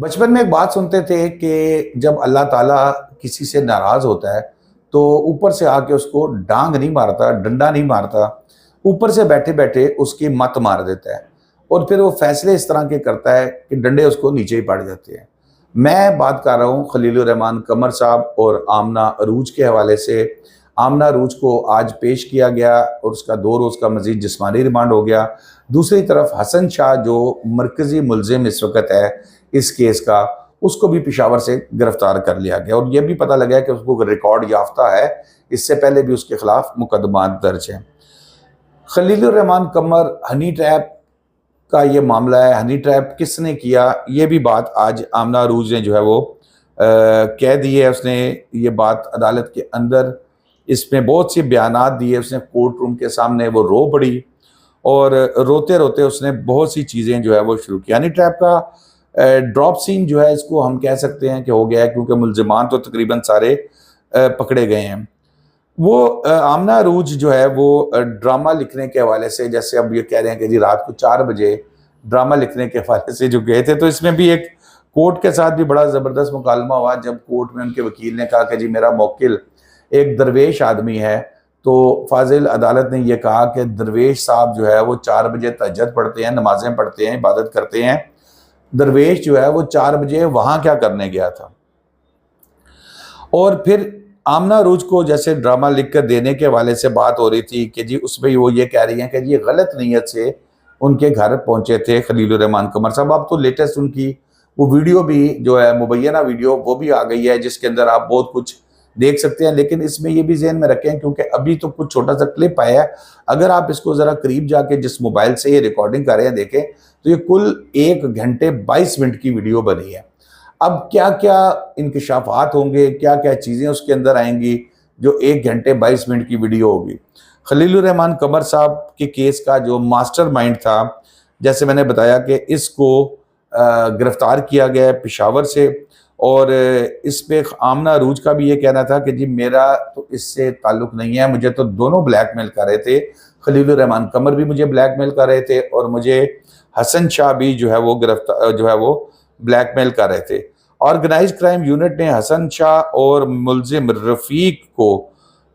बचपन में एक बात सुनते थे कि जब अल्लाह ताला किसी से नाराज होता है तो ऊपर से आके उसको डांग नहीं मारता, डंडा नहीं मारता, ऊपर से बैठे बैठे उसकी मत मार देता है और फिर वो फैसले इस तरह के करता है कि डंडे उसको नीचे ही पड़ जाते हैं। मैं बात कर रहा हूँ खलीलुर रहमान कमर साहब और आमना अरूज के हवाले से। आमना अरूज को आज पेश किया गया और उसका 2 रोज़ का मजीद जिस्मानी रिमांड हो गया। दूसरी तरफ हसन शाह जो मरकजी मुलजिम इस वक्त है इस केस का, उसको भी पिशावर से गिरफ्तार कर लिया गया और यह भी पता लगा कि उसको रिकॉर्ड याफ्ता है, इससे पहले भी उसके खिलाफ मुकदमा दर्ज है। खलीलुर रहमान कमर हनी ट्रैप का ये मामला है, हनी ट्रैप किसने किया ये भी बात आज आमना अरूज ने जो है वो कह दी है। उसने ये बात अदालत के अंदर इसमें बहुत सी बयानात दिए, उसने कोर्ट रूम के सामने वो रो पड़ी और रोते रोते उसने बहुत सी चीज़ें जो है वो शुरू की। हनी ट्रैप का ड्रॉप सीन जो है इसको हम कह सकते हैं कि हो गया है, क्योंकि मुलजिमान तो तकरीबन सारे पकड़े गए हैं। वो आमना अरूज जो है वो ड्रामा लिखने के हवाले से, जैसे अब ये कह रहे हैं कि जी रात को 4 बजे ड्रामा लिखने के हवाले से जो गए थे, तो इसमें भी एक कोर्ट के साथ भी बड़ा ज़बरदस्त मुकालमा हुआ जब कोर्ट में उनके वकील ने कहा कि जी मेरा मौकिल एक दरवेश आदमी है। तो फाजिल अदालत ने यह कहा कि दरवेश साहब जो है वो 4 बजे तहज्जुद पढ़ते हैं, नमाजें पढ़ते हैं, इबादत करते हैं। दरवेश जो है वो 4 बजे वहाँ क्या करने गया था। और फिर आमना अरूज को जैसे ड्रामा लिख कर देने के हवाले से बात हो रही थी कि जी उसमें वो ये कह रही हैं कि जी गलत नीयत से उनके घर पहुंचे थे खलीलुर रहमान कमर साहब। अब तो लेटेस्ट उनकी वो वीडियो भी जो है मुबैना वीडियो वो भी आ गई है जिसके अंदर आप बहुत कुछ देख सकते हैं, लेकिन इसमें ये भी ज़हन में रखें क्योंकि अभी तो कुछ छोटा सा क्लिप आया है। अगर आप इसको ज़रा करीब जाके जिस मोबाइल से ये रिकॉर्डिंग कर रहे हैं देखें तो ये कुल 1 घंटे 22 मिनट की वीडियो बनी है। अब क्या क्या इंकशाफात होंगे, क्या क्या चीज़ें उसके अंदर आएंगी जो 1 घंटे 22 मिनट की वीडियो होगी। खलीलुर रहमान कमर साहब के केस का जो मास्टरमाइंड था, जैसे मैंने बताया कि इसको गिरफ्तार किया गया है पिशावर से और इस पे आमना अरूज का भी ये कहना था कि जी मेरा तो इससे ताल्लुक़ नहीं है, मुझे तो दोनों ब्लैकमेल कर रहे थे। खलीलुर रहमान कमर भी मुझे ब्लैकमेल कर रहे थे और मुझे हसन शाह भी जो है वो गिरफ्तार जो है वो ब्लैकमेल कर रहे थे। ऑर्गेनाइज क्राइम यूनिट ने हसन शाह और मुलजिम रफ़ीक को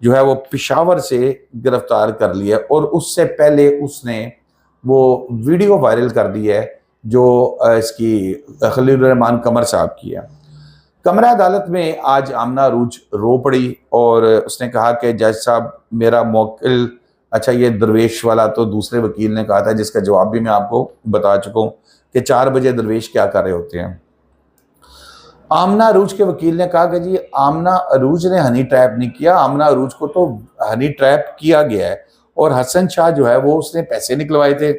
जो है वो पिशावर से गिरफ्तार कर लिया और उससे पहले उसने वो वीडियो वायरल कर दी है जो इसकी खलीलुर रहमान कमर साहब की है। कमरा अदालत में आज आमना अरूज रो पड़ी और उसने कहा कि जज साहब मेरा मौकिल, अच्छा ये दरवेश वाला तो दूसरे वकील ने कहा था जिसका जवाब भी मैं आपको बता चुका हूँ कि 4 बजे दरवेश क्या कर रहे होते हैं। आमना अरूज के वकील ने कहा कि जी आमना अरूज ने हनी ट्रैप नहीं किया, आमना अरूज को तो हनी ट्रैप किया गया है और हसन शाह जो है वो उसने पैसे निकलवाए थे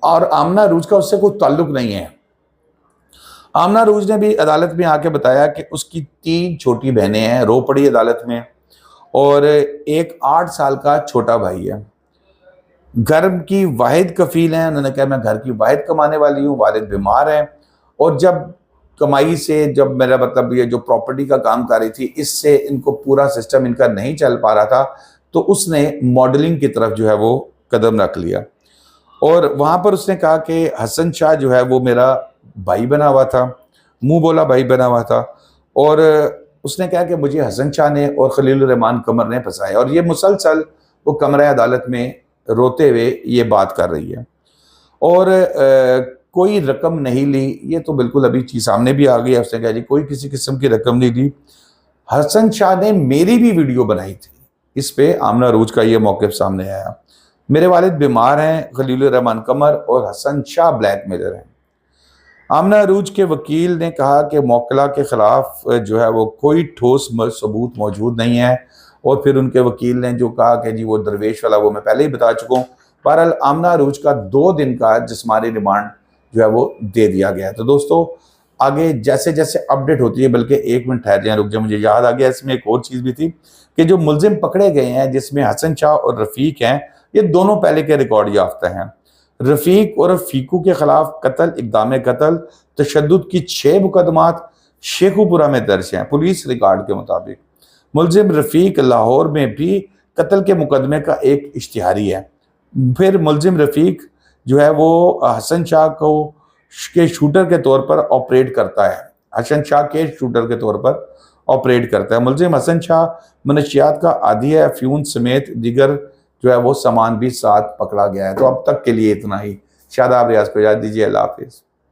और आमना अरूज का उससे कोई ताल्लुक नहीं है। आमना अरूज ने भी अदालत में आके बताया कि उसकी 3 छोटी बहनें हैं, रो पड़ी अदालत में, और एक 8 साल का छोटा भाई है। घर की वाहिद कफील हैं, उन्होंने कहा मैं घर की वाहिद कमाने वाली हूँ, वालिद बीमार हैं और जब कमाई से, जब मेरा मतलब ये जो प्रॉपर्टी का काम कर रही थी इससे इनको पूरा सिस्टम इनका नहीं चल पा रहा था, तो उसने मॉडलिंग की तरफ जो है वो कदम रख लिया और वहाँ पर उसने कहा कि हसन शाह जो है वो मेरा भाई बना हुआ था, मुंह बोला भाई बना हुआ था और उसने कहा कि मुझे हसन शाह ने और खलीलुर रहमान कमर ने फंसाया और ये मुसलसल वो कमरा अदालत में रोते हुए ये बात कर रही है और कोई रकम नहीं ली। ये तो बिल्कुल अभी चीज़ सामने भी आ गई है, उसने कहा जी कोई किसी किस्म की रकम नहीं ली। हसन शाह ने मेरी भी वीडियो बनाई थी, इस पे आमना अरूज का ये मौक़िफ़ सामने आया। मेरे वालिद बीमार हैं, खलीलुर रहमान कमर और हसन शाह ब्लैकमेलर हैं। आमना अरूज के वकील ने कहा कि मौकला के ख़िलाफ़ जो है वो कोई ठोस सबूत मौजूद नहीं है और फिर उनके वकील ने जो कहा कि जी वो दरवेश वाला वो मैं पहले ही बता चुका हूँ। बहरहाल आमना अरूज का 2 दिन का जिस्मानी रिमांड जो है वो दे दिया गया है। तो दोस्तों आगे जैसे जैसे अपडेट होती है, बल्कि 1 मिनट ठहर जाए, रुक जाए, मुझे याद आ गया इसमें एक और चीज़ भी थी कि जो मुलजिम पकड़े गए हैं जिसमें हसन शाह और रफ़ीक हैं, ये दोनों पहले के रिकॉर्ड याफ्ता हैं। रफ़ीक और फ़ीकू के ख़िलाफ़ कत्ल, इक़दाम कत्ल, तशद्दुद की 6 मुकदमात शेखुपुरा में दर्ज हैं पुलिस रिकॉर्ड के मुताबिक। मुलजिम रफ़ीक लाहौर में भी कत्ल के मुकदमे का एक इश्तिहारी है। फिर मुलजिम रफ़ीक जो है वो हसन शाह को के शूटर के तौर पर ऑपरेट करता है, हसन शाह के शूटर के तौर पर ऑपरेट करता है। मुलजिम हसन शाह मनशियात का आदी है, अफ्यून समेत दिगर जो है वो सामान भी साथ पकड़ा गया है। तो अब तक के लिए इतना ही। शादाब रियाज को इजाज़त दीजिए, अल्लाह हाफिज़।